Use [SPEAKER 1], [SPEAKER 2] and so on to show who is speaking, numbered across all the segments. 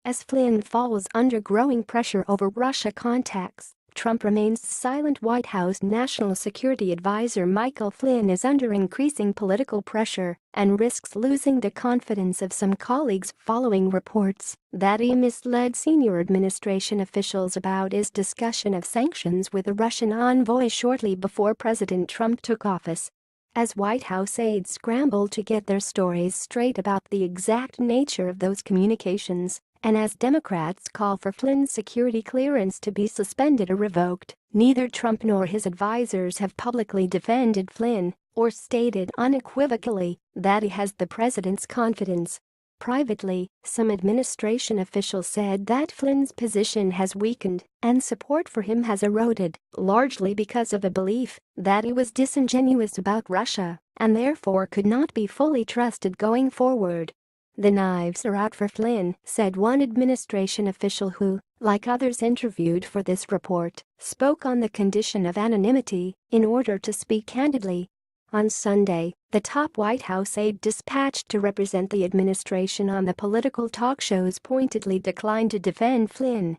[SPEAKER 1] As Flynn falls under growing pressure over Russia contacts, Trump remains silent. White House National Security Advisor Michael Flynn is under increasing political pressure and risks losing the confidence of some colleagues following reports that he misled senior administration officials about his discussion of sanctions with a Russian envoy shortly before President Trump took office. As White House aides scramble to get their stories straight about the exact nature of those communications, and as Democrats call for Flynn's security clearance to be suspended or revoked, neither Trump nor his advisors have publicly defended Flynn or stated unequivocally that he has the president's confidence. Privately, some administration officials said that Flynn's position has weakened and support for him has eroded, largely because of a belief that he was disingenuous about Russia and therefore could not be fully trusted going forward. "The knives are out for Flynn," said one administration official who, like others interviewed for this report, spoke on the condition of anonymity in order to speak candidly. On Sunday, the top White House aide dispatched to represent the administration on the political talk shows pointedly declined to defend Flynn.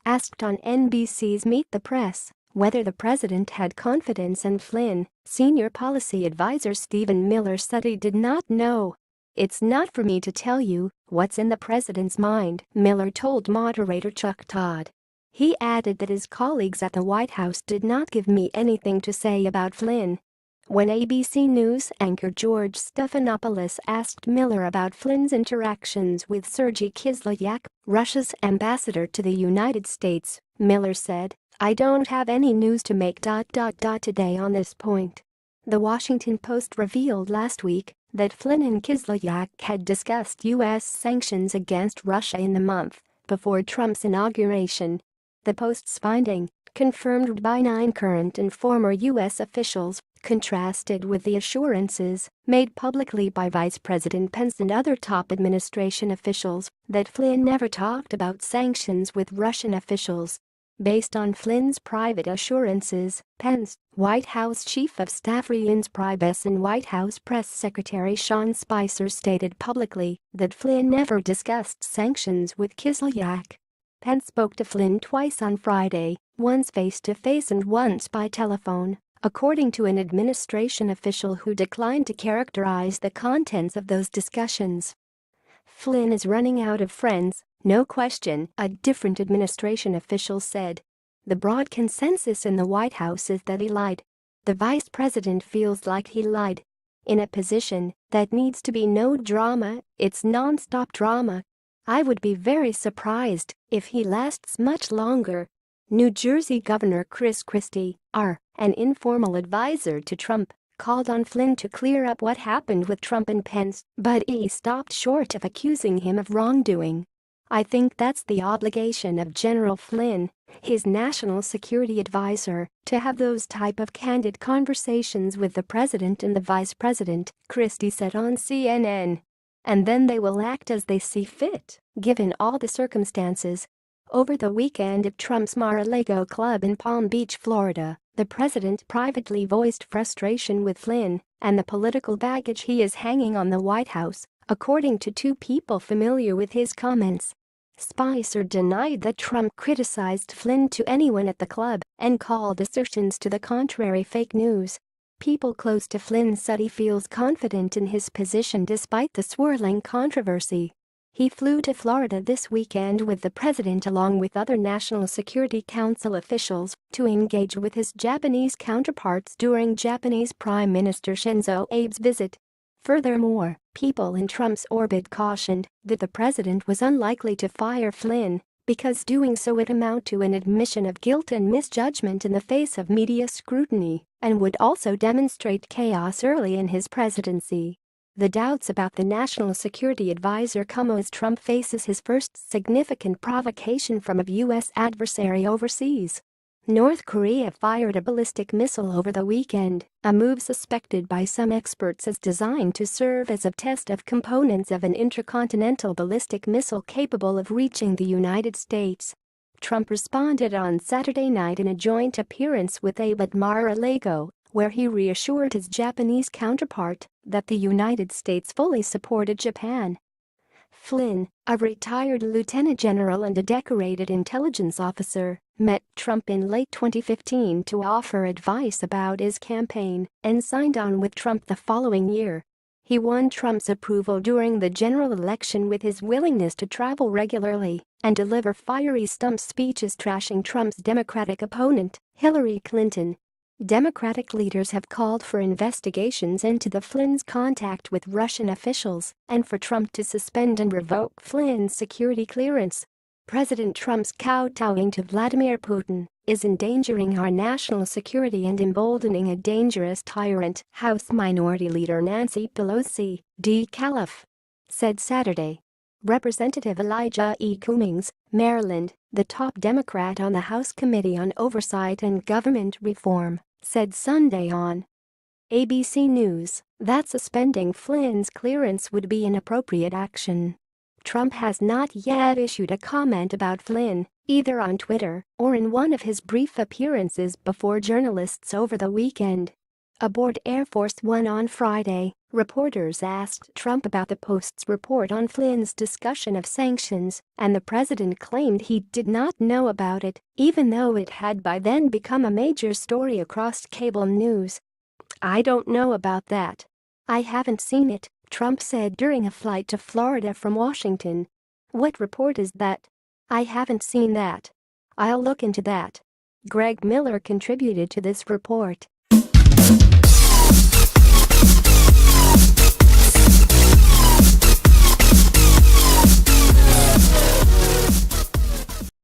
[SPEAKER 1] Asked on NBC's Meet the Press whether the president had confidence in Flynn, senior policy advisor Stephen Miller said he did not know. "It's not for me to tell you what's in the president's mind," Miller told moderator Chuck Todd. He added that his colleagues at the White House did not give me anything to say about Flynn. When ABC News anchor George Stephanopoulos asked Miller about Flynn's interactions with Sergei Kislyak, Russia's ambassador to the United States, Miller said, "I don't have any news to make today on this point." The Washington Post revealed last week that Flynn and Kislyak had discussed U.S. sanctions against Russia in the month before Trump's inauguration. The Post's finding, confirmed by 9 current and former U.S. officials, contrasted with the assurances made publicly by Vice President Pence and other top administration officials that Flynn never talked about sanctions with Russian officials. Based on Flynn's private assurances, Pence, White House Chief of Staff Reince Priebus and White House Press Secretary Sean Spicer stated publicly that Flynn never discussed sanctions with Kislyak. Pence spoke to Flynn twice on Friday, once face-to-face and once by telephone, according to an administration official who declined to characterize the contents of those discussions. "Flynn is running out of friends, no question," a different administration official said. "The broad consensus in the White House is that he lied. The vice president feels like he lied. In a position that needs to be no drama, it's non-stop drama. I would be very surprised if he lasts much longer." New Jersey Governor Chris Christie, an informal advisor to Trump, called on Flynn to clear up what happened with Trump and Pence, but he stopped short of accusing him of wrongdoing. "I think that's the obligation of General Flynn, his national security advisor, to have those type of candid conversations with the president and the vice president," Christie said on CNN. "And then they will act as they see fit, given all the circumstances." Over the weekend at Trump's Mar-a-Lago club in Palm Beach, Florida, the president privately voiced frustration with Flynn and the political baggage he is hanging on the White House, according to 2 people familiar with his comments. Spicer denied that Trump criticized Flynn to anyone at the club and called assertions to the contrary fake news. People close to Flynn said he feels confident in his position despite the swirling controversy. He flew to Florida this weekend with the president along with other National Security Council officials to engage with his Japanese counterparts during Japanese Prime Minister Shinzo Abe's visit. Furthermore, people in Trump's orbit cautioned that the president was unlikely to fire Flynn because doing so would amount to an admission of guilt and misjudgment in the face of media scrutiny and would also demonstrate chaos early in his presidency. The doubts about the national security advisor come as Trump faces his first significant provocation from a U.S. adversary overseas. North Korea fired a ballistic missile over the weekend, a move suspected by some experts as designed to serve as a test of components of an intercontinental ballistic missile capable of reaching the United States. Trump responded on Saturday night in a joint appearance with Abe at Mar-a-Lago, where he reassured his Japanese counterpart that the United States fully supported Japan. Flynn, a retired lieutenant general and a decorated intelligence officer, met Trump in late 2015 to offer advice about his campaign and signed on with Trump the following year. He won Trump's approval during the general election with his willingness to travel regularly and deliver fiery stump speeches trashing Trump's Democratic opponent, Hillary Clinton. Democratic leaders have called for investigations into the Flynn's contact with Russian officials and for Trump to suspend and revoke Flynn's security clearance. President Trump's kowtowing to Vladimir Putin is endangering our national security and emboldening a dangerous tyrant, House Minority Leader Nancy Pelosi, D-Calif, said Saturday. Representative Elijah E. Cummings, Maryland, the top Democrat on the House Committee on Oversight and Government Reform, said Sunday on ABC News that suspending Flynn's clearance would be inappropriate action. Trump has not yet issued a comment about Flynn, either on Twitter or in one of his brief appearances before journalists over the weekend. Aboard Air Force One on Friday, reporters asked Trump about the Post's report on Flynn's discussion of sanctions, and the president claimed he did not know about it, even though it had by then become a major story across cable news. "I don't know about that. I haven't seen it," Trump said during a flight to Florida from Washington. "What report is that? I haven't seen that. I'll look into that." Greg Miller contributed to this report.